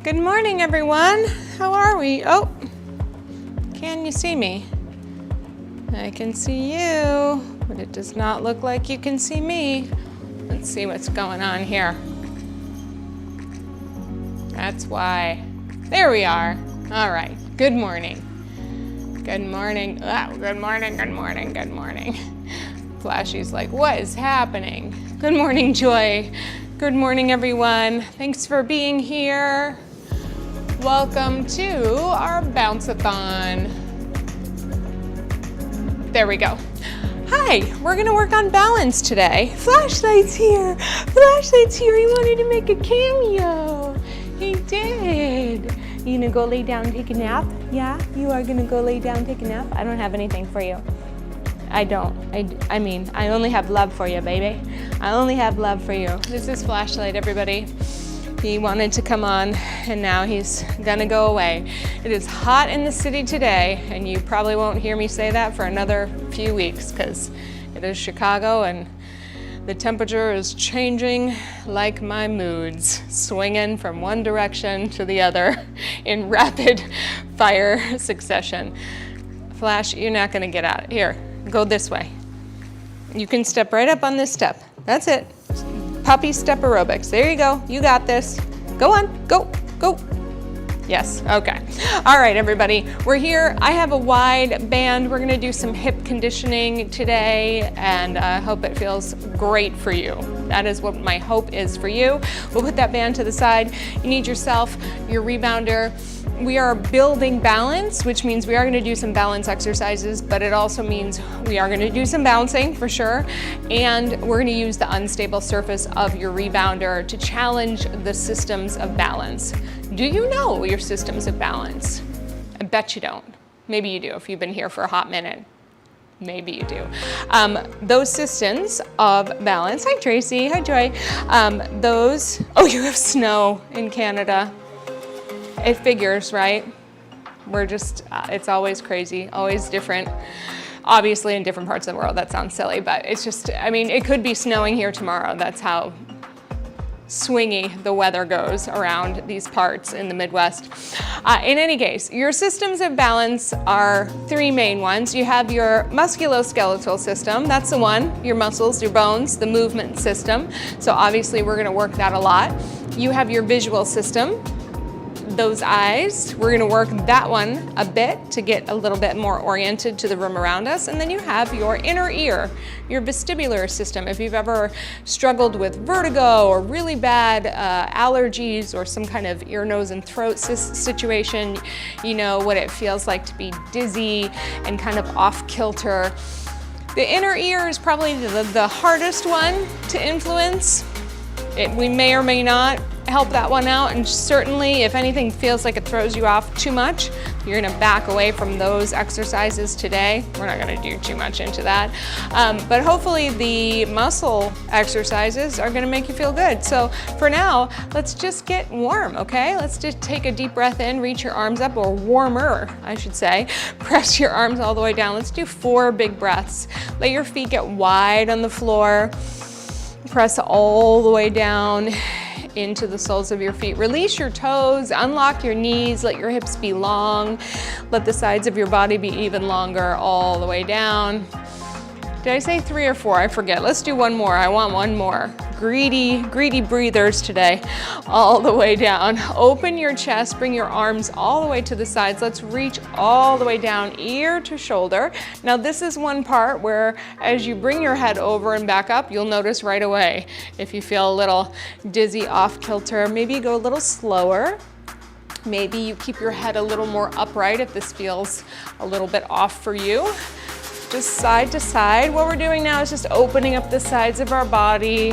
Good morning, everyone. How are we? Oh, can you see me? I can see you, but it does not look like you can see me. Let's see what's going on here. That's why. There we are. All right. Good morning. Good morning. Oh, good morning, good morning, good morning. Flashy's like, what is happening? Good morning, Joy. Good morning, everyone. Thanks for being here. Welcome to our bounce-a-thon. There we go. Hi, we're gonna work on balance today. Flashlight's here. Flashlight's here. He wanted to make a cameo. He did. You gonna go lay down and take a nap? Yeah, you are gonna go lay down and take a nap? I don't have anything for you. I don't. I mean, I only have love for you, baby. I only have love for you. This is Flashlight, everybody. He wanted to come on, and now he's gonna go away. It is hot in the city today, and you probably won't hear me say that for another few weeks, because it is Chicago, and the temperature is changing like my moods, swinging from one direction to the other in rapid fire succession. Flash, you're not gonna get out. Here, go this way. You can step right up on this step. That's it. Puppy step aerobics. There you go. You got this. Go on. Go. Go. Yes. Okay. All right, everybody. We're here. I have a wide band. We're going to do some hip conditioning today, and I hope it feels great for you. That is what my hope is for you. We'll put that band to the side. You need yourself, your rebounder. We are building balance, which means we are going to do some balance exercises, but it also means we are going to do some bouncing for sure. And we're going to use the unstable surface of your rebounder to challenge the systems of balance. Do you know your systems of balance? I bet you don't. Maybe you do if you've been here for a hot minute. Maybe you do. Those systems of balance. Hi, Tracy. Hi, Joy. Oh, you have snow in Canada. It figures, right? We're just, it's always crazy, always different. Obviously in different parts of the world, that sounds silly, but it's just, I mean, it could be snowing here tomorrow. That's how swingy the weather goes around these parts in the Midwest. In any case, your systems of balance are three main ones. You have your musculoskeletal system, that's the one, your muscles, your bones, the movement system. So obviously we're gonna work that a lot. You have your visual system, those eyes. We're gonna work that one a bit to get a little bit more oriented to the room around us. And then you have your inner ear, your vestibular system. If you've ever struggled with vertigo or really bad allergies or some kind of ear, nose, and throat situation, you know what it feels like to be dizzy and kind of off kilter. The inner ear is probably the hardest one to influence. We may or may not help that one out, and certainly if anything feels like it throws you off too much, you're gonna back away from those exercises today. We're not gonna do too much into that, but hopefully the muscle exercises are gonna make you feel good. So for now, let's just get warm, okay? Let's just take a deep breath in, reach your arms up, or warmer, I should say. Press your arms all the way down. Let's do 4 big breaths. Let your feet get wide on the floor. Press all the way down into the soles of your feet. Release your toes, unlock your knees, let your hips be long. Let the sides of your body be even longer all the way down. Did I say 3 or 4? I forget. Let's do one more. I want one more. Greedy breathers today. All the way down. Open your chest, bring your arms all the way to the sides. Let's reach all the way down, ear to shoulder. Now this is one part where as you bring your head over and back up, you'll notice right away if you feel a little dizzy, off kilter. Maybe you go a little slower. Maybe you keep your head a little more upright if this feels a little bit off for you. Just side to side. What we're doing now is just opening up the sides of our body,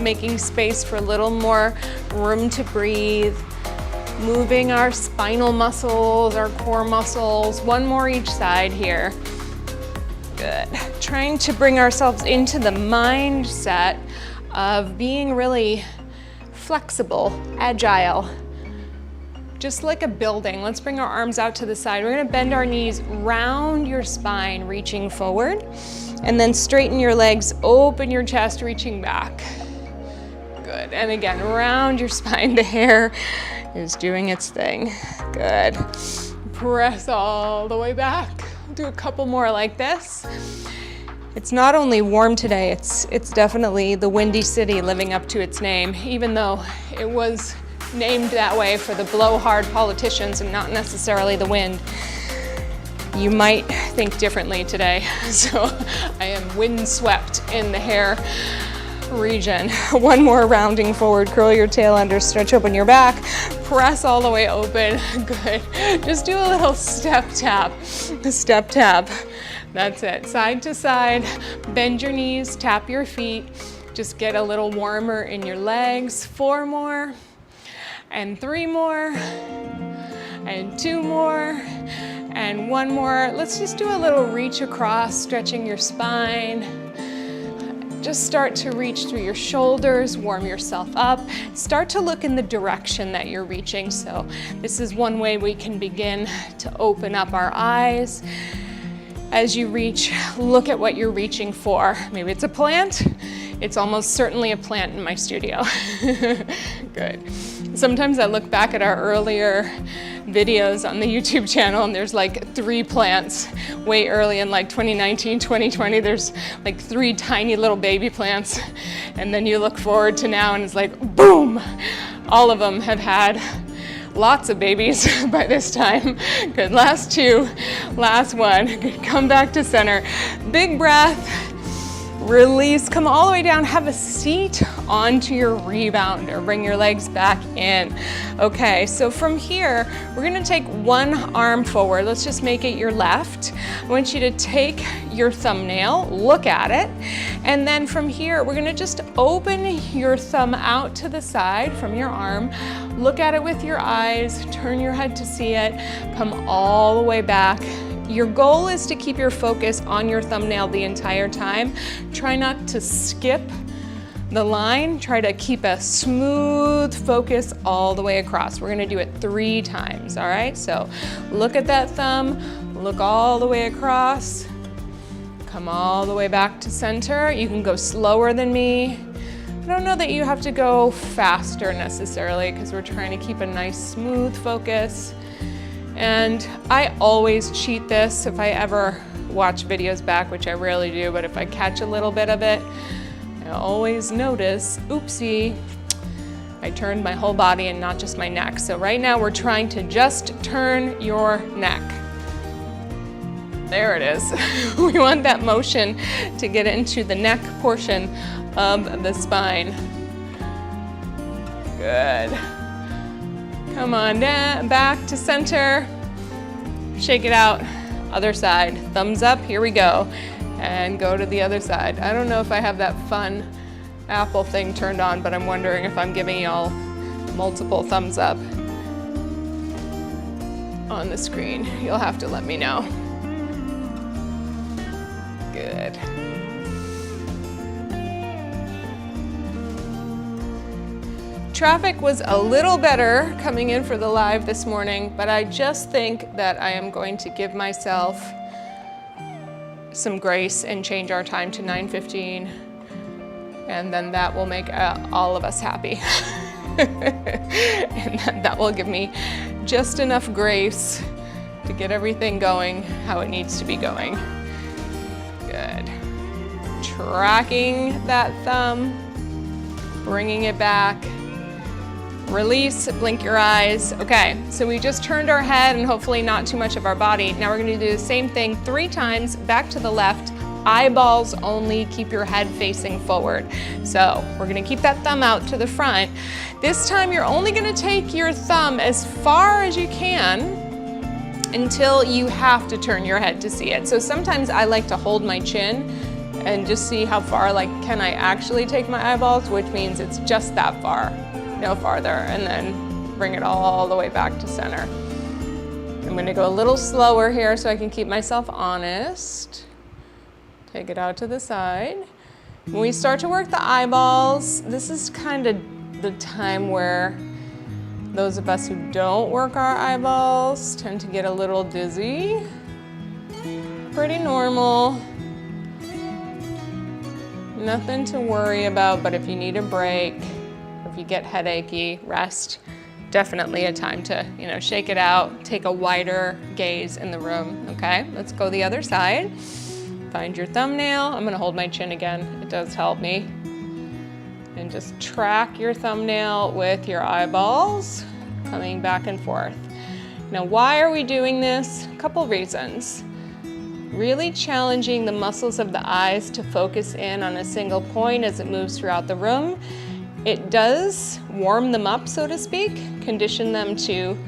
making space for a little more room to breathe, moving our spinal muscles, our core muscles. One more each side here. Good. Trying to bring ourselves into the mindset of being really flexible, agile. Just like a building. Let's bring our arms out to the side. We're gonna bend our knees, round your spine, reaching forward, and then straighten your legs, open your chest, reaching back. Good, and again, round your spine, the hair is doing its thing. Good. Press all the way back. Do a couple more like this. It's not only warm today, it's definitely the Windy City living up to its name, even though it was named that way for the blowhard politicians and not necessarily the wind. You might think differently today. So I am windswept in the hair region. One more rounding forward, curl your tail under, stretch open your back, press all the way open. Good. Just do a little step tap. Step tap. That's it. Side to side, bend your knees, tap your feet. Just get a little warmer in your legs. 4 more, and 3 more, and 2 more, and 1 more. Let's just do a little reach across, stretching your spine. Just start to reach through your shoulders, warm yourself up. Start to look in the direction that you're reaching. So this is one way we can begin to open up our eyes. As you reach, look at what you're reaching for. Maybe it's a plant. It's almost certainly a plant in my studio. Good. Sometimes I look back at our earlier videos on the YouTube channel and there's like 3 plants. Way early in like 2019, 2020, there's like 3 tiny little baby plants. And then you look forward to now and it's like, boom! All of them have had lots of babies by this time. Good, last 2, last 1. Good. Come back to center. Big breath, release, come all the way down, have a seat onto your rebounder. Bring your legs back in. Okay, so from here, we're gonna take one arm forward. Let's just make it your left. I want you to take your thumbnail, look at it, and then from here, we're gonna just open your thumb out to the side from your arm, look at it with your eyes, turn your head to see it, come all the way back. Your goal is to keep your focus on your thumbnail the entire time. Try not to skip the line. Try to keep a smooth focus all the way across. We're gonna do it 3 times, all right? So look at that thumb, look all the way across, come all the way back to center. You can go slower than me. I don't know that you have to go faster necessarily because we're trying to keep a nice smooth focus. And I always cheat this if I ever watch videos back, which I rarely do, but if I catch a little bit of it, I always notice, oopsie, I turned my whole body and not just my neck. So right now we're trying to just turn your neck. There it is. We want that motion to get into the neck portion of the spine. Good. Come on down, back to center. Shake it out. Other side. Thumbs up. Here we go. And go to the other side. I don't know if I have that fun Apple thing turned on, but I'm wondering if I'm giving y'all multiple thumbs up on the screen. You'll have to let me know. Good. Traffic was a little better coming in for the live this morning, but I just think that I am going to give myself some grace and change our time to 9:15, and then that will make all of us happy. And that will give me just enough grace to get everything going how it needs to be going. Good. Tracking that thumb, bringing it back. Release, blink your eyes. Okay, so we just turned our head and hopefully not too much of our body. Now we're gonna do the same thing 3 times, back to the left, eyeballs only, keep your head facing forward. So we're gonna keep that thumb out to the front. This time you're only gonna take your thumb as far as you can until you have to turn your head to see it. So sometimes I like to hold my chin and just see how far, like, can I actually take my eyeballs, which means it's just that far. No farther, and then bring it all the way back to center. I'm gonna go a little slower here so I can keep myself honest. Take it out to the side. When we start to work the eyeballs, this is kind of the time where those of us who don't work our eyeballs tend to get a little dizzy. Pretty normal. Nothing to worry about, but if you need a break, if you get headachy, rest. definitely a time to, shake it out, take a wider gaze in the room, okay? Let's go the other side. Find your thumbnail. I'm gonna hold my chin again. It does help me. And just track your thumbnail with your eyeballs, coming back and forth. Now, why are we doing this? A couple reasons. Really challenging the muscles of the eyes to focus in on a single point as it moves throughout the room. It does warm them up, so to speak, condition them to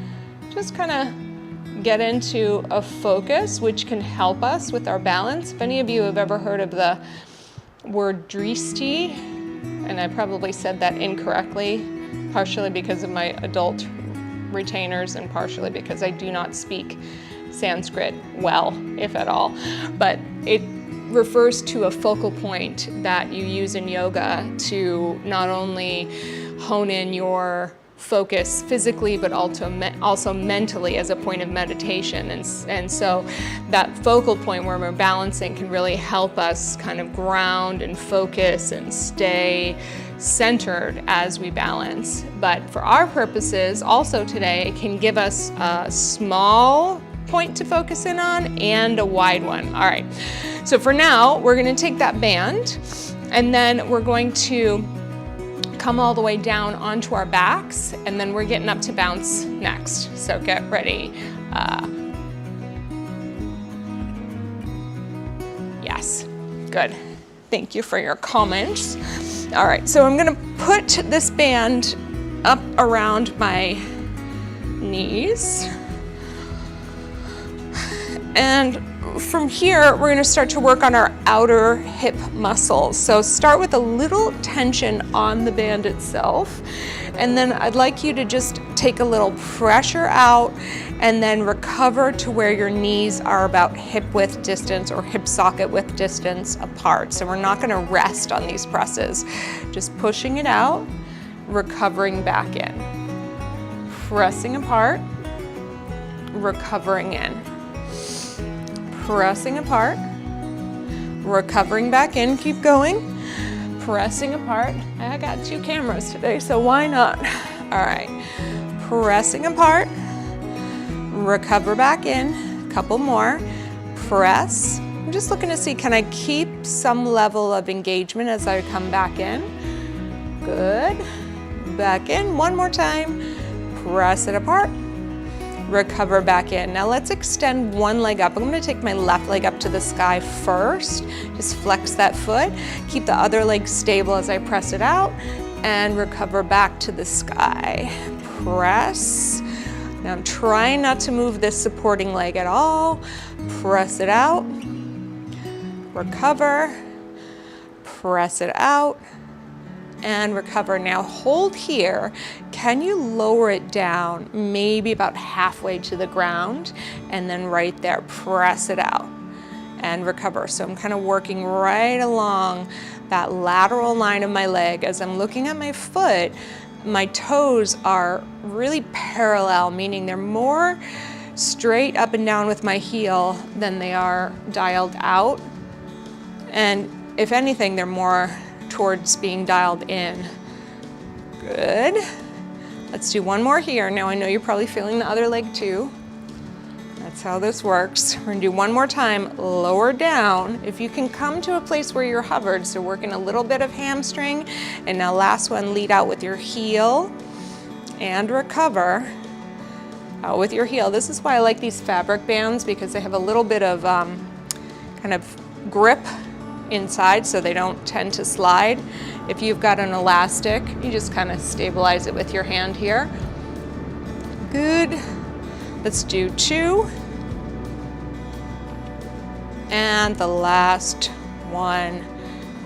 just kind of get into a focus, which can help us with our balance. If any of you have ever heard of the word dristi, and I probably said that incorrectly, partially because of my adult retainers and partially because I do not speak Sanskrit well, if at all, but it refers to a focal point that you use in yoga to not only hone in your focus physically, but also mentally as a point of meditation. And so that focal point where we're balancing can really help us kind of ground and focus and stay centered as we balance. But for our purposes, also today, it can give us a small point to focus in on and a wide one. All right, so for now, we're gonna take that band and then we're going to come all the way down onto our backs, and then we're getting up to bounce next. So get ready. Yes, good. Thank you for your comments. All right, so I'm gonna put this band up around my knees. And from here, we're gonna start to work on our outer hip muscles. So start with a little tension on the band itself. And then I'd like you to just take a little pressure out and then recover to where your knees are about hip width distance or hip socket width distance apart. So we're not gonna rest on these presses. Just pushing it out, recovering back in. Pressing apart, recovering in. Pressing apart, recovering back in, keep going, pressing apart. I got 2 cameras today, so why not? All right, pressing apart, recover back in, couple more, press. I'm just looking to see, can I keep some level of engagement as I come back in? Good, back in, one more time, press it apart. Recover back in. Now let's extend one leg up. I'm gonna take my left leg up to the sky first. Just flex that foot. Keep the other leg stable as I press it out and recover back to the sky. Press. Now I'm trying not to move this supporting leg at all. Press it out. Recover. Press it out. And recover. Now hold here. Can you lower it down maybe about halfway to the ground, and then right there press it out and recover. So I'm kind of working right along that lateral line of my leg. As I'm looking at my foot, my toes are really parallel, meaning they're more straight up and down with my heel than they are dialed out, and if anything, they're more towards being dialed in. Good. Let's do one more here. Now I know you're probably feeling the other leg too. That's how this works. We're gonna do one more time, lower down. If you can come to a place where you're hovered, so working a little bit of hamstring, and now last one, lead out with your heel and recover out with your heel. This is why I like these fabric bands, because they have a little bit of kind of grip inside so they don't tend to slide. If you've got an elastic, you just kind of stabilize it with your hand here. Good. Let's do 2. And the last one,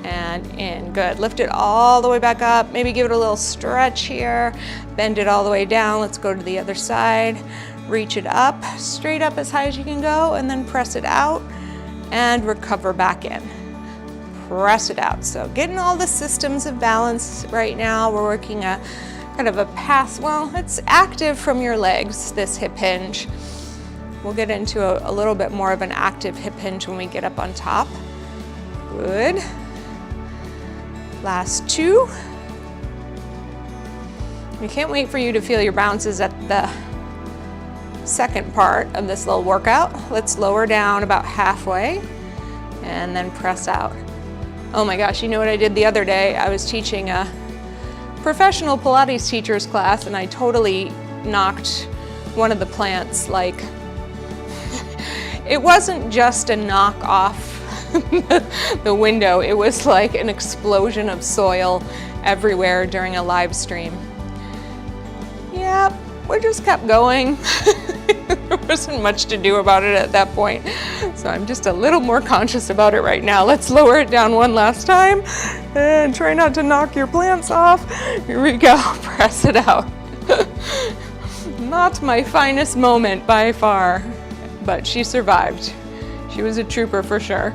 and in. Good. Lift it all the way back up. Maybe give it a little stretch here. Bend it all the way down. Let's go to the other side. Reach it up, straight up as high as you can go, and then press it out and recover back in. Press it out. So getting all the systems of balance right now. We're working a kind of a pass, well, it's active from your legs, this hip hinge. We'll get into a little bit more of an active hip hinge when we get up on top. Good. Last 2. I can't wait for you to feel your bounces at the second part of this little workout. Let's lower down about halfway and then press out. Oh my gosh, you know what I did the other day? I was teaching a professional Pilates teacher's class and I totally knocked one of the plants. Like, it wasn't just a knock off the window, it was like an explosion of soil everywhere during a live stream. Yep, we just kept going. There wasn't much to do about it at that point. So I'm just a little more conscious about it right now. Let's lower it down one last time and try not to knock your plants off. Here we go, press it out. Not my finest moment by far, but she survived. She was a trooper for sure.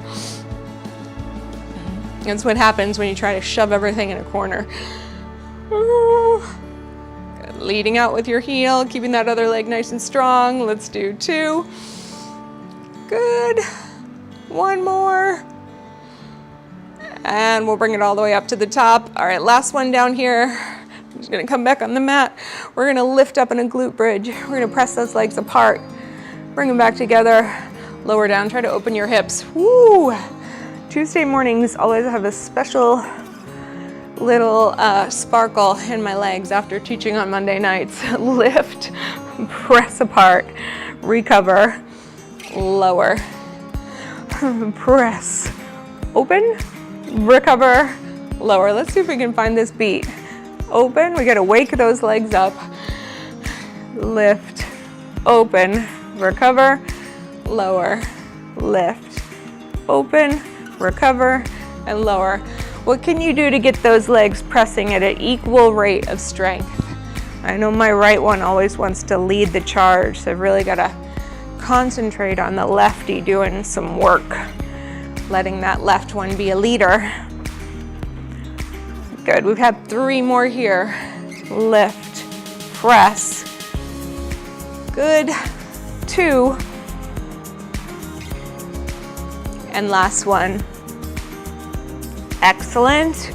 That's what happens when you try to shove everything in a corner. Ooh. Leading out with your heel, keeping that other leg nice and strong. Let's do 2. Good. 1 more. And we'll bring it all the way up to the top. All right, last one down here. I'm just gonna come back on the mat. We're gonna lift up in a glute bridge. We're gonna press those legs apart. Bring them back together. Lower down, try to open your hips. Woo! Tuesday mornings always have a special little sparkle in my legs after teaching on Monday nights. Lift, press apart, recover, lower, press, open, recover, lower. Let's see if we can find this beat. Open, we gotta wake those legs up. Lift, open, recover, lower, lift, open, recover, and lower. What can you do to get those legs pressing at an equal rate of strength? I know my right one always wants to lead the charge, so I've really got to concentrate on the lefty doing some work, letting that left one be a leader. Good, we've had 3 more here. Lift, press. Good, 2. And last one. Excellent.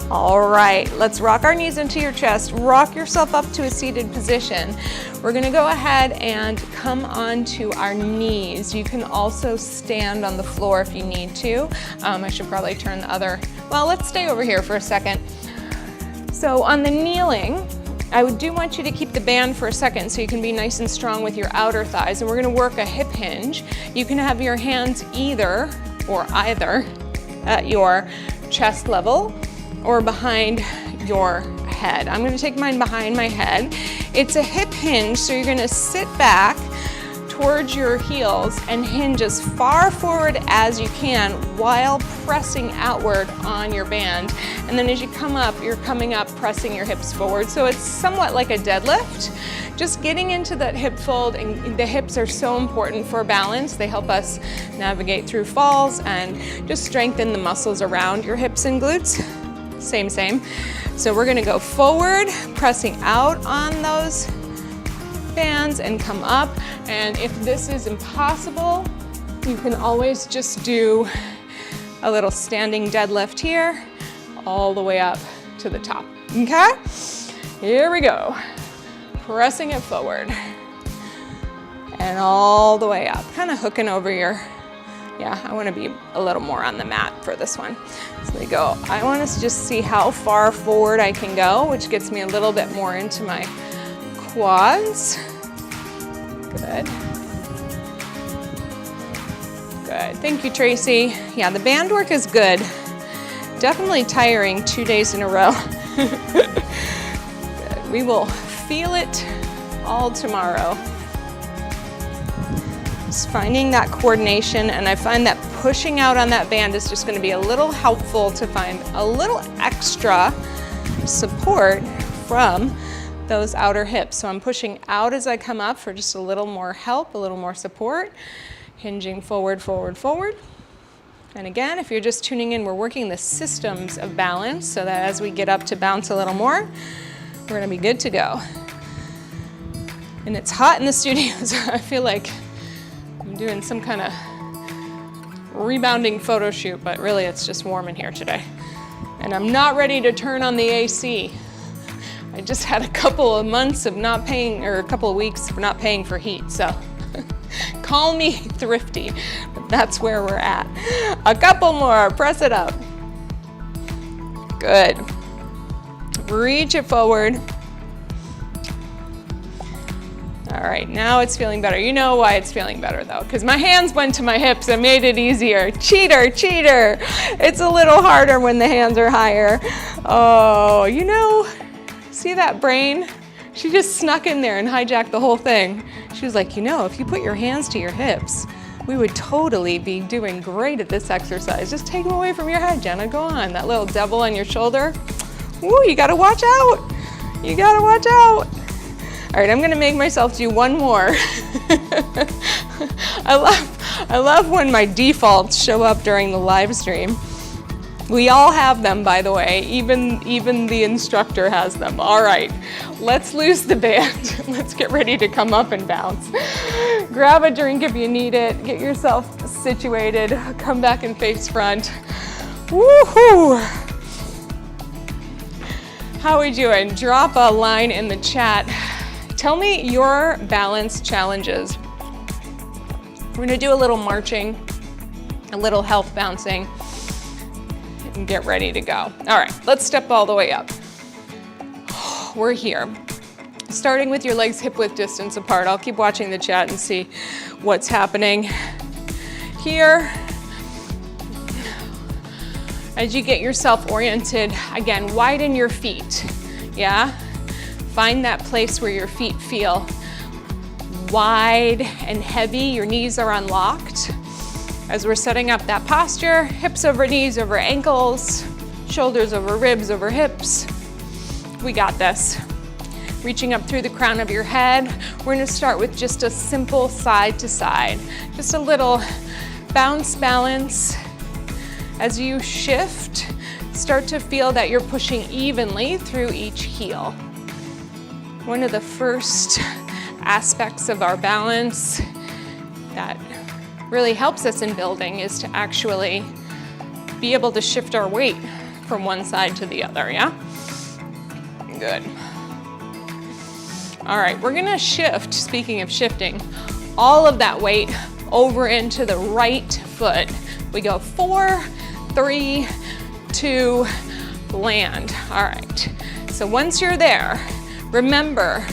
All right, let's rock our knees into your chest. Rock yourself up to a seated position. We're gonna go ahead and come onto our knees. You can also stand on the floor if you need to. I should probably turn the other, well, let's stay over here for a second. So on the kneeling, I do want you to keep the band for a second so you can be nice and strong with your outer thighs, and we're gonna work a hip hinge. You can have your hands either at your chest level or behind your head. I'm gonna take mine behind my head. It's a hip hinge, so you're gonna sit back towards your heels and hinge as far forward as you can while pressing outward on your band. And then as you come up, you're coming up, pressing your hips forward. So it's somewhat like a deadlift. Just getting into that hip fold, and the hips are so important for balance. They help us navigate through falls and just strengthen the muscles around your hips and glutes. Same. So we're gonna go forward, pressing out on those bands and come up. And if this is impossible, you can always just do a little standing deadlift here, all the way up to the top, okay? Here we go. Pressing it forward and all the way up, kind of hooking over your, yeah, I want to be a little more on the mat for this one. So we go, I want us to just see how far forward I can go, which gets me a little bit more into my quads. Good. Good, thank you, Tracy. Yeah, the band work is good. Definitely tiring 2 days in a row. Good. We will feel it all tomorrow. Just finding that coordination, and I find that pushing out on that band is just going to be a little helpful to find a little extra support from those outer hips. So I'm pushing out as I come up for just a little more help, a little more support, hinging forward, forward, forward. And again, if you're just tuning in, we're working the systems of balance so that as we get up to bounce a little more, we're gonna be good to go. And it's hot in the studio, so I feel like I'm doing some kind of rebounding photo shoot, but really it's just warm in here today. And I'm not ready to turn on the AC. I just had a couple of months of not paying, or a couple of weeks of not paying for heat, so call me thrifty, but that's where we're at. A couple more, press it up. Good. Reach it forward. All right, now it's feeling better. You know why it's feeling better though, because my hands went to my hips and made it easier. Cheater, cheater. It's a little harder when the hands are higher. Oh, you know, see that brain? She just snuck in there and hijacked the whole thing. She was like, you know, if you put your hands to your hips, we would totally be doing great at this exercise. Just take them away from your head, Jenna, go on. That little devil on your shoulder. Ooh, you gotta watch out. You gotta watch out. All right, I'm gonna make myself do one more. I love when my defaults show up during the live stream. We all have them, by the way, even the instructor has them. All right, let's loose the band. Let's get ready to come up and bounce. Grab a drink if you need it, get yourself situated, come back and face front. Woohoo! How are we doing? Drop a line in the chat. Tell me your balance challenges. We're gonna do a little marching, a little health bouncing, and get ready to go. All right, let's step all the way up. We're here. Starting with your legs hip-width distance apart. I'll keep watching the chat and see what's happening here. As you get yourself oriented, again, widen your feet, yeah? Find that place where your feet feel wide and heavy, your knees are unlocked. As we're setting up that posture, hips over knees over ankles, shoulders over ribs over hips. We got this. Reaching up through the crown of your head. We're gonna start with just a simple side to side. Just a little bounce balance. As you shift, start to feel that you're pushing evenly through each heel. One of the first aspects of our balance that really helps us in building is to actually be able to shift our weight from one side to the other, yeah? Good. All right, we're gonna shift, speaking of shifting, all of that weight over into the right foot. We go 4, 3, 2, land. All right, so once you're there, remember,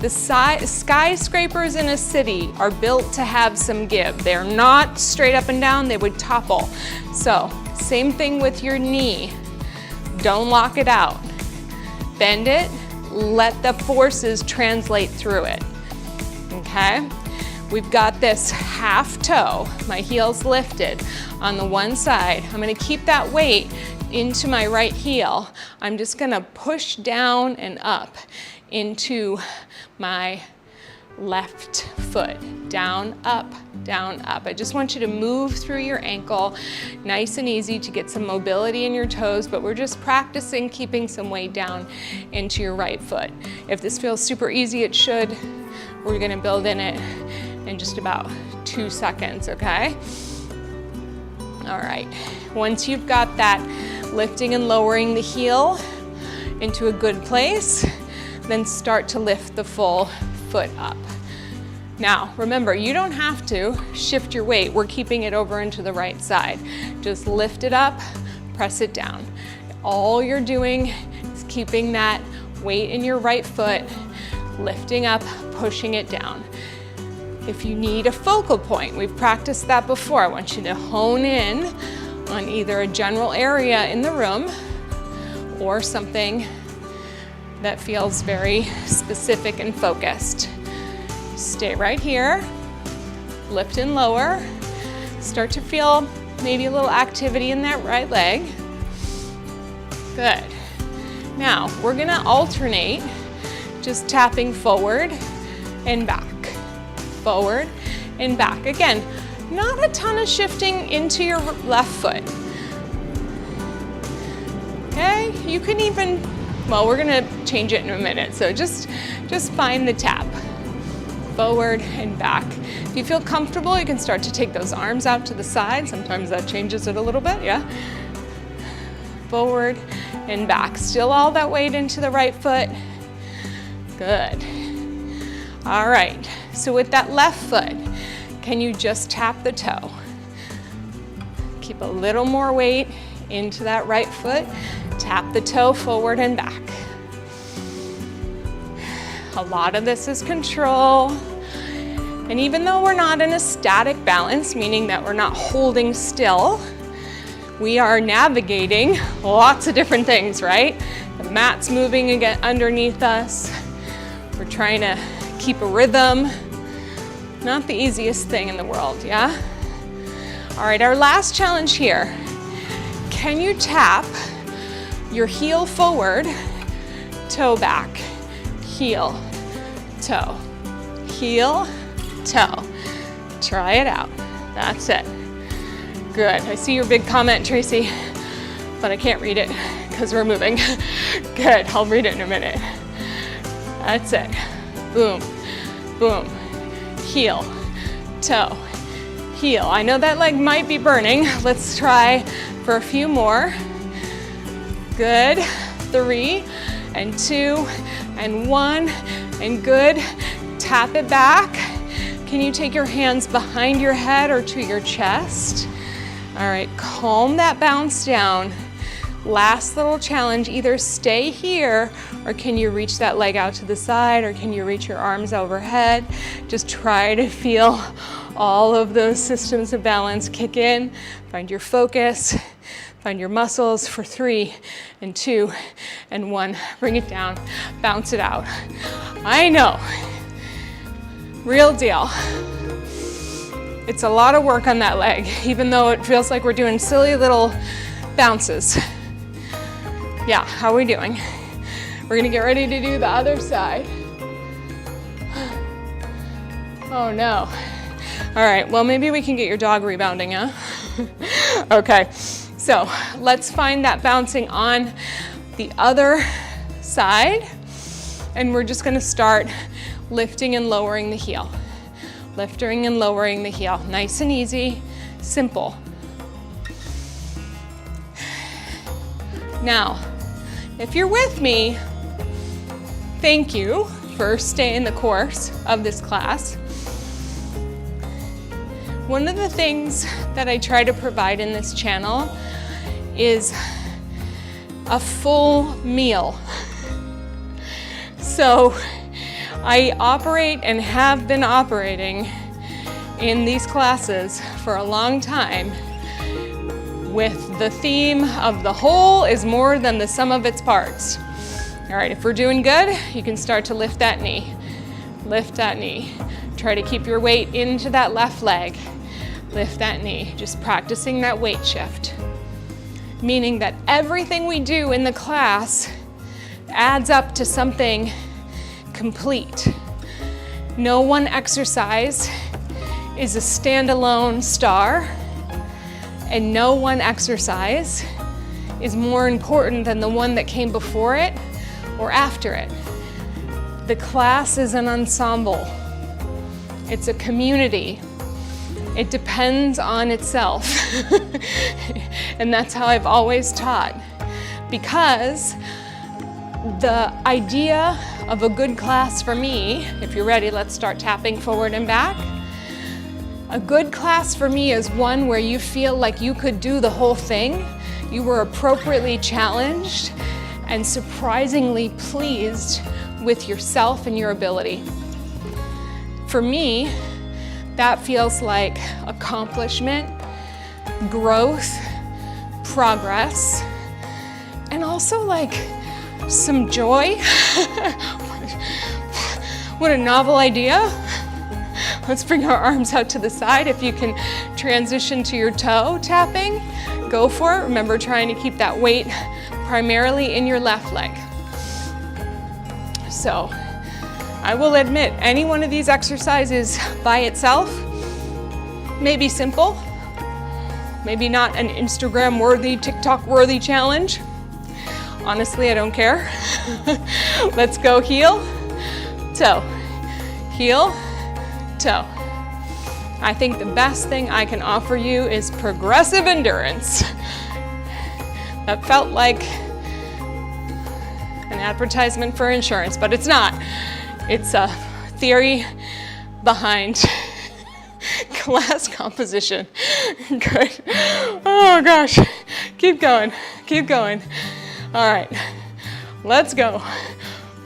the skyscrapers in a city are built to have some give. They're not straight up and down, they would topple. So, same thing with your knee. Don't lock it out. Bend it, let the forces translate through it, okay? We've got this half toe, my heel's lifted on the one side. I'm gonna keep that weight into my right heel. I'm just gonna push down and up into my left foot. Down, up, down, up. I just want you to move through your ankle, nice and easy to get some mobility in your toes, but we're just practicing keeping some weight down into your right foot. If this feels super easy, it should. We're gonna build in it in just about 2 seconds, okay? All right, once you've got that lifting and lowering the heel into a good place, then start to lift the full foot up. Now, remember, you don't have to shift your weight. We're keeping it over into the right side. Just lift it up, press it down. All you're doing is keeping that weight in your right foot, lifting up, pushing it down. If you need a focal point, we've practiced that before. I want you to hone in on either a general area in the room or something that feels very specific and focused. Stay right here, lift and lower. Start to feel maybe a little activity in that right leg. Good. Now, we're gonna alternate, just tapping forward and back, forward and back. Again, not a ton of shifting into your left foot. Okay, you can even, well, we're gonna change it in a minute, so just find the tap. Forward and back. If you feel comfortable, you can start to take those arms out to the side. Sometimes that changes it a little bit, yeah? Forward and back. Still all that weight into the right foot. Good. All right, so with that left foot, can you just tap the toe? Keep a little more weight into that right foot. Tap the toe forward and back. A lot of this is control. And even though we're not in a static balance, meaning that we're not holding still, we are navigating lots of different things, right? The mat's moving again underneath us. We're trying to keep a rhythm. Not the easiest thing in the world, yeah? All right, our last challenge here. Can you tap your heel forward, toe back, heel, toe, heel, toe. Try it out. That's it. Good. I see your big comment, Tracy, but I can't read it because we're moving. Good. I'll read it in a minute. That's it. Boom, boom. Heel, toe, heel. I know that leg might be burning. Let's try for a few more. Good. 3 and 2 and 1 and good. Tap it back. Can you take your hands behind your head or to your chest? All right, calm that bounce down. Last little challenge, either stay here or can you reach that leg out to the side or can you reach your arms overhead? Just try to feel all of those systems of balance kick in. Find your focus, find your muscles for 3 and 2 and 1. Bring it down, bounce it out. I know, real deal. It's a lot of work on that leg, even though it feels like we're doing silly little bounces. Yeah, how are we doing? We're gonna get ready to do the other side. Oh no. All right, well maybe we can get your dog rebounding, huh? Okay, so let's find that bouncing on the other side. And we're just gonna start lifting and lowering the heel. Lifting and lowering the heel. Nice and easy, simple. Now, if you're with me, thank you for staying the course of this class. One of the things that I try to provide in this channel is a full meal. So I operate and have been operating in these classes for a long time with the theme of the whole is more than the sum of its parts. All right, if we're doing good, you can start to lift that knee. Lift that knee. Try to keep your weight into that left leg. Lift that knee, just practicing that weight shift. Meaning that everything we do in the class adds up to something complete. No one exercise is a standalone star, and no one exercise is more important than the one that came before it or after it. The class is an ensemble. It's a community. It depends on itself. And that's how I've always taught. Because the idea of a good class for me, if you're ready, let's start tapping forward and back. A good class for me is one where you feel like you could do the whole thing. You were appropriately challenged and surprisingly pleased with yourself and your ability. For me, that feels like accomplishment, growth, progress, and also like some joy. What a novel idea. Let's bring our arms out to the side. If you can transition to your toe tapping, go for it. Remember, trying to keep that weight primarily in your left leg. So, I will admit, any one of these exercises by itself may be simple, maybe not an Instagram-worthy, TikTok-worthy challenge. Honestly, I don't care. Let's go heel, toe, heel, toe. I think the best thing I can offer you is progressive endurance. That felt like an advertisement for insurance, but it's not. It's a theory behind class composition. Good. Oh gosh, keep going, keep going. All right, let's go.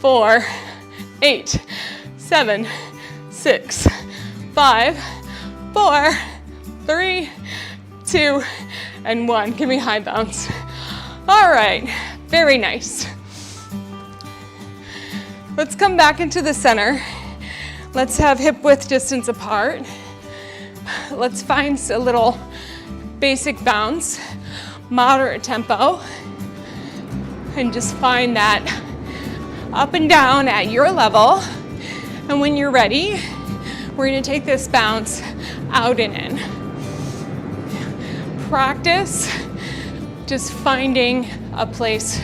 4, 8, 7, 6, 5, 4, 3, 2, and 1. Give me high bounce. All right, very nice. Let's come back into the center. Let's have hip width distance apart. Let's find a little basic bounce, moderate tempo, and just find that up and down at your level. And when you're ready, we're gonna take this bounce out and in. Practice just finding a place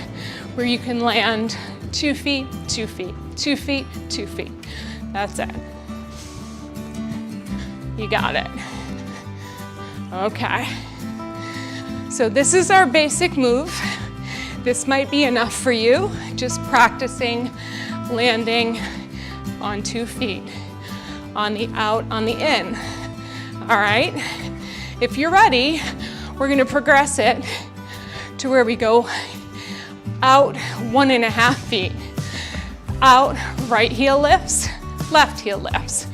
where you can land 2 feet, 2 feet, 2 feet, 2 feet. That's it. You got it. Okay. So this is our basic move. This might be enough for you, just practicing landing on 2 feet, on the out, on the in. All right? If you're ready, we're gonna progress it to where we go out 1.5 feet. Out, right heel lifts, left heel lifts.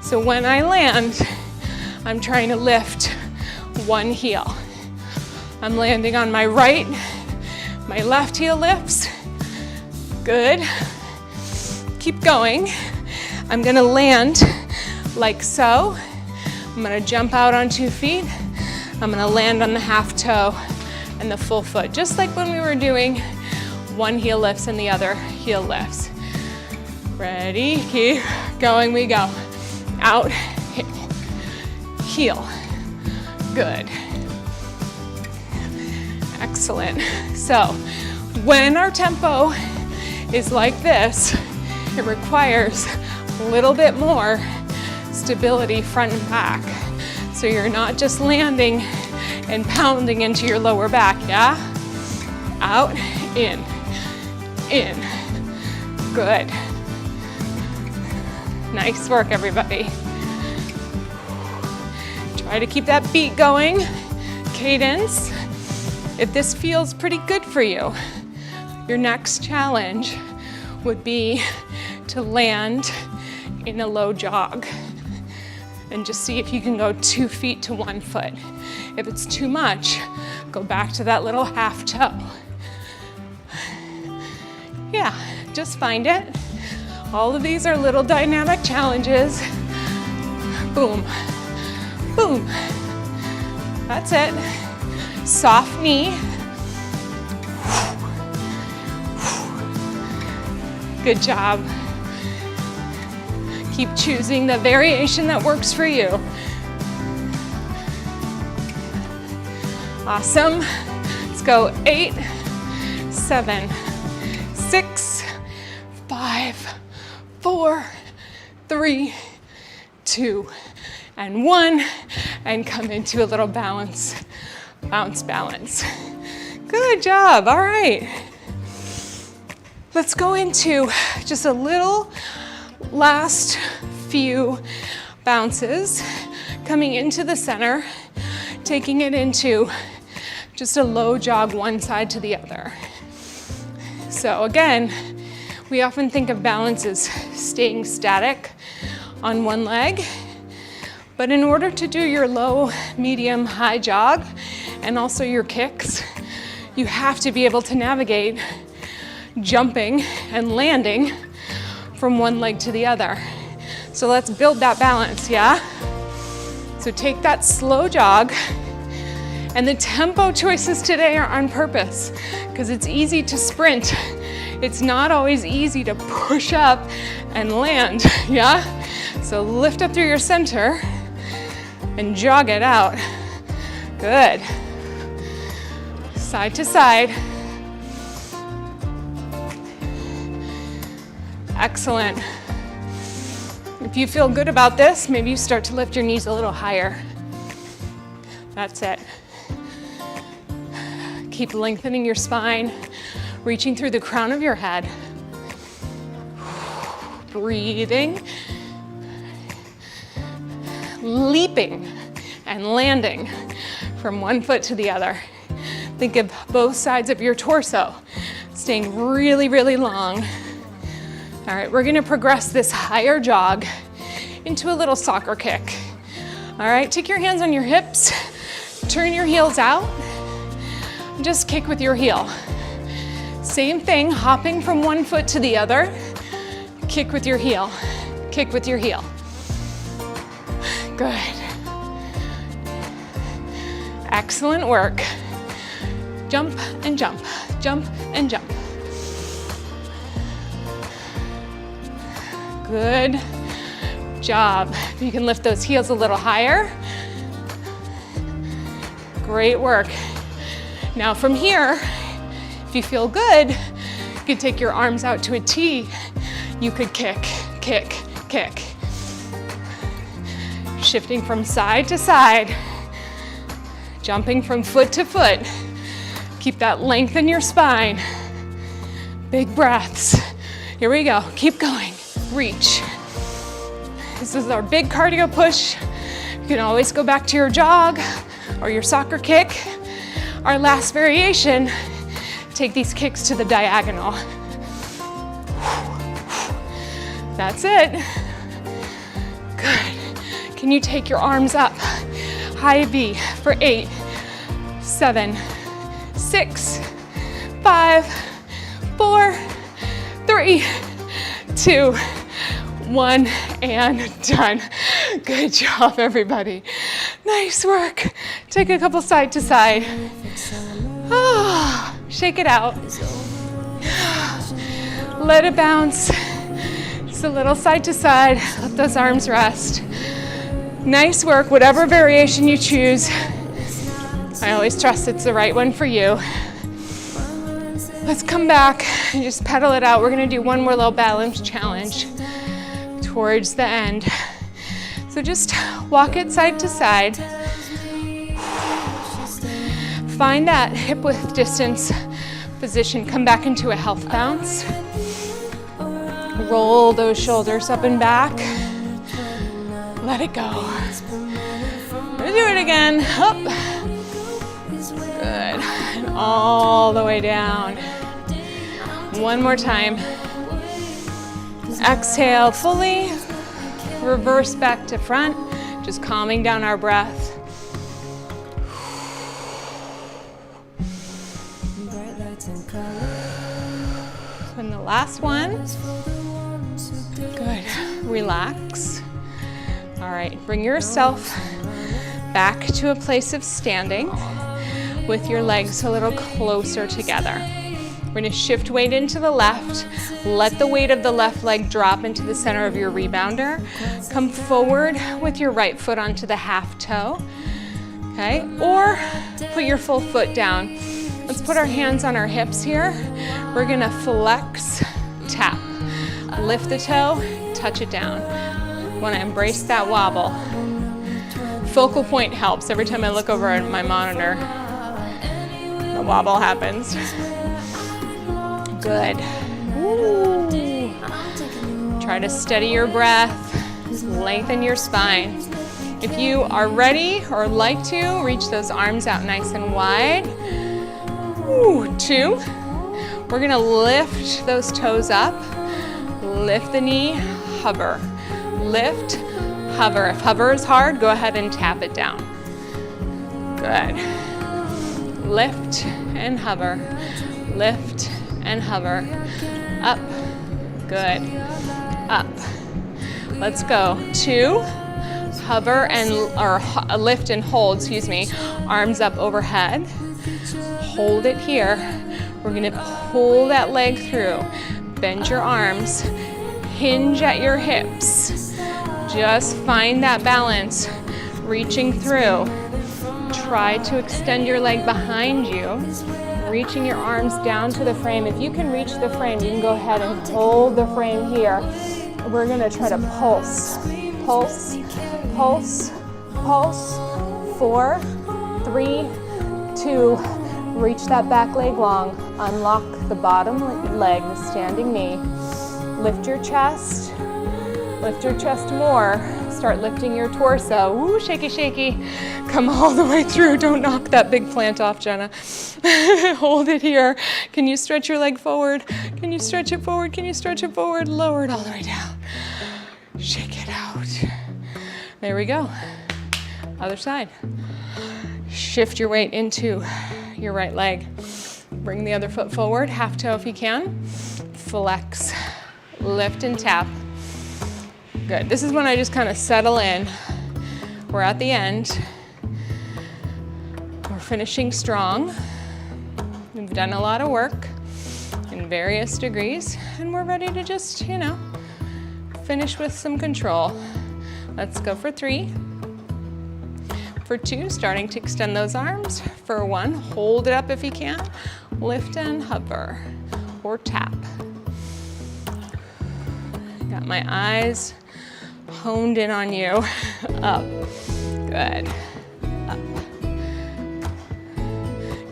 So when I land, I'm trying to lift one heel. I'm landing on my right, my left heel lifts. Good. Keep going. I'm gonna land like so. I'm gonna jump out on 2 feet. I'm gonna land on the half toe and the full foot, just like when we were doing one heel lifts and the other heel lifts. Ready, keep going, we go. Out, hit, heel. Good. Excellent. So when our tempo is like this, it requires a little bit more stability front and back. So you're not just landing and pounding into your lower back, yeah? Out, in. Good. Nice work, everybody. Try to keep that beat going. Cadence. If this feels pretty good for you, your next challenge would be to land in a low jog and just see if you can go 2 feet to 1 foot. If it's too much, go back to that little half toe. Yeah, just find it. All of these are little dynamic challenges. Boom, boom. That's it. Soft knee. Good job. Keep choosing the variation that works for you. Awesome. Let's go 8, 7, 6, 5, 4, 3, 2, and 1. And come into a little balance. Bounce, balance. Good job. All right. Let's go into just a little last few bounces, coming into the center, taking it into just a low jog one side to the other. So again, we often think of balance as staying static on one leg, but in order to do your low, medium, high jog, and also your kicks, you have to be able to navigate jumping and landing from one leg to the other. So let's build that balance, yeah? So take that slow jog, and the tempo choices today are on purpose because it's easy to sprint. It's not always easy to push up and land, yeah? So lift up through your center and jog it out. Good. Side to side. Excellent. If you feel good about this, maybe you start to lift your knees a little higher. That's it. Keep lengthening your spine, Reaching through the crown of your head. Breathing. Leaping and landing from one foot to the other. Think of both sides of your torso staying really, really long. All right, we're gonna progress this higher jog into a little soccer kick. All right, take your hands on your hips, turn your heels out, and just kick with your heel. Same thing, hopping from one foot to the other, kick with your heel, kick with your heel. Good. Excellent work. Jump and jump, jump and jump. Good job. If you can lift those heels a little higher. Great work. Now from here, if you feel good, you can take your arms out to a T. You could kick, kick, kick. Shifting from side to side. Jumping from foot to foot. Keep that length in your spine. Big breaths. Here we go, keep going. Reach. This is our big cardio push. You can always go back to your jog or your soccer kick. Our last variation, take these kicks to the diagonal. That's it. Good. Can you take your arms up? High V for 8, 7, 6, 5, 4, 3, 2, 1, and done. Good job, everybody. Nice work. Take a couple side to side. Oh, shake it out. Let it bounce. Just a little side to side. Let those arms rest. Nice work, whatever variation you choose. I always trust it's the right one for you. Let's come back and just pedal it out. We're gonna do one more little balance challenge towards the end. So just walk it side to side. Find that hip width distance position. Come back into a health bounce. Roll those shoulders up and back. Let it go. Let's do it again. Up. Good. And all the way down. One more time. Exhale fully. Reverse back to front. Just calming down our breath. And the last one. Good. Relax. All right, bring yourself back to a place of standing with your legs a little closer together. We're gonna shift weight into the left. Let the weight of the left leg drop into the center of your rebounder. Come forward with your right foot onto the half toe, okay? Or put your full foot down. Let's put our hands on our hips here. We're gonna flex, tap. Lift the toe, touch it down. Want to embrace that wobble. Focal point helps. Every time I look over at my monitor, the wobble happens. Good. Ooh. Try to steady your breath, lengthen your spine. If you are ready or like to, reach those arms out nice and wide. Ooh, 2. We're gonna lift those toes up. Lift the knee, hover. Lift, hover. If hover is hard, go ahead and tap it down. Good. Lift and hover. Lift and hover. Up. Good. Up. Let's go. 2. Hover and, or lift and hold, excuse me. Arms up overhead. Hold it here. We're gonna pull that leg through. Bend your arms. Hinge at your hips. Just find that balance. Reaching through. Try to extend your leg behind you. Reaching your arms down to the frame. If you can reach the frame, you can go ahead and hold the frame here. We're gonna try to pulse. Pulse, pulse, pulse. 4, 3, 2. Reach that back leg long. Unlock the bottom leg, the standing knee. Lift your chest more. Start lifting your torso. Woo, shaky, shaky. Come all the way through. Don't knock that big plant off, Jenna. Hold it here. Can you stretch your leg forward? Can you stretch it forward? Can you stretch it forward? Lower it all the way down. Shake it out. There we go. Other side. Shift your weight into your right leg. Bring the other foot forward, half toe if you can. Flex, lift and tap. Good. This is when I just kind of settle in. We're at the end. We're finishing strong. We've done a lot of work in various degrees, and we're ready to just, finish with some control. Let's go for 3. For 2, starting to extend those arms. For 1, hold it up if you can. Lift and hover or tap. Got my eyes honed in on you. Up. Good. Up.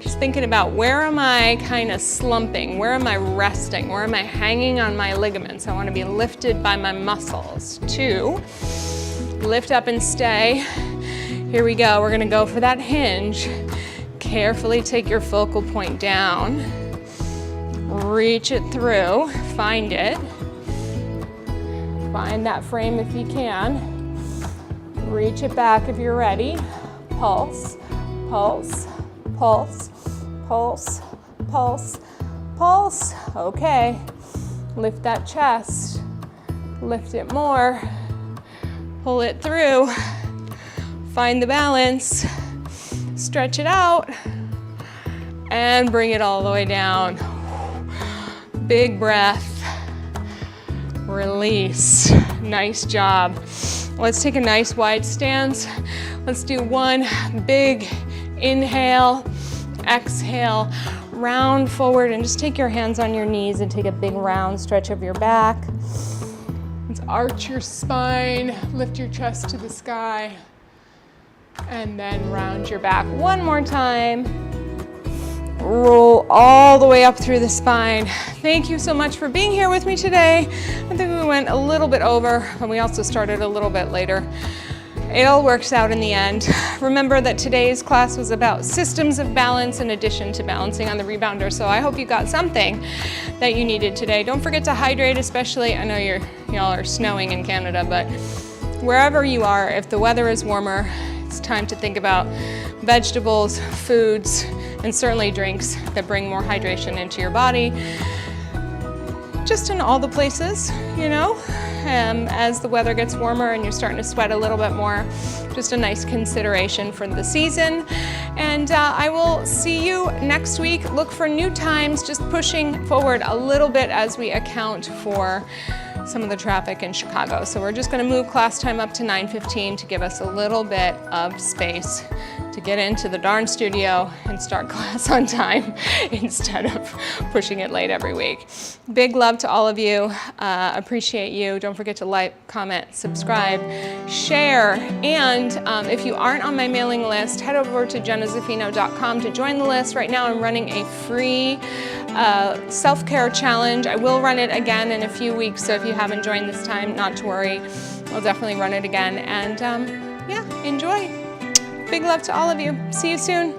Just thinking about where am I kind of slumping? Where am I resting? Where am I hanging on my ligaments? I want to be lifted by my muscles. 2, lift up and stay. Here we go. We're going to go for that hinge. Carefully take your focal point down. Reach it through. Find it. Find that frame if you can. Reach it back if you're ready. Pulse, pulse, pulse, pulse, pulse, pulse. Okay. Lift that chest. Lift it more. Pull it through. Find the balance. Stretch it out. And bring it all the way down. Big breath. Release. Nice job. Let's take a nice wide stance. Let's do 1 big inhale, exhale, round forward, and just take your hands on your knees and take a big round stretch of your back. Let's arch your spine, lift your chest to the sky, and then round your back. 1 more time. Roll all the way up through the spine. Thank you so much for being here with me today. I think we went a little bit over, and we also started a little bit later. It all works out in the end. Remember that today's class was about systems of balance in addition to balancing on the rebounder, so I hope you got something that you needed today. Don't forget to hydrate, especially, I know y'all are snowing in Canada, but wherever you are, if the weather is warmer, it's time to think about vegetables, foods, and certainly drinks that bring more hydration into your body. Just in all the places, as the weather gets warmer and you're starting to sweat a little bit more, just a nice consideration for the season. And I will see you next week. Look for new times, just pushing forward a little bit as we account for some of the traffic in Chicago. So we're just gonna move class time up to 9:15 to give us a little bit of space to get into the darn studio and start class on time instead of pushing it late every week. Big love to all of you. Appreciate you. Don't forget to like, comment, subscribe, share, and if you aren't on my mailing list, head over to jennazaffino.com to join the list. Right now I'm running a free self-care challenge. I will run it again in a few weeks, so if you haven't joined this time, not to worry. I'll definitely run it again. And yeah, enjoy. Big love to all of you. See you soon.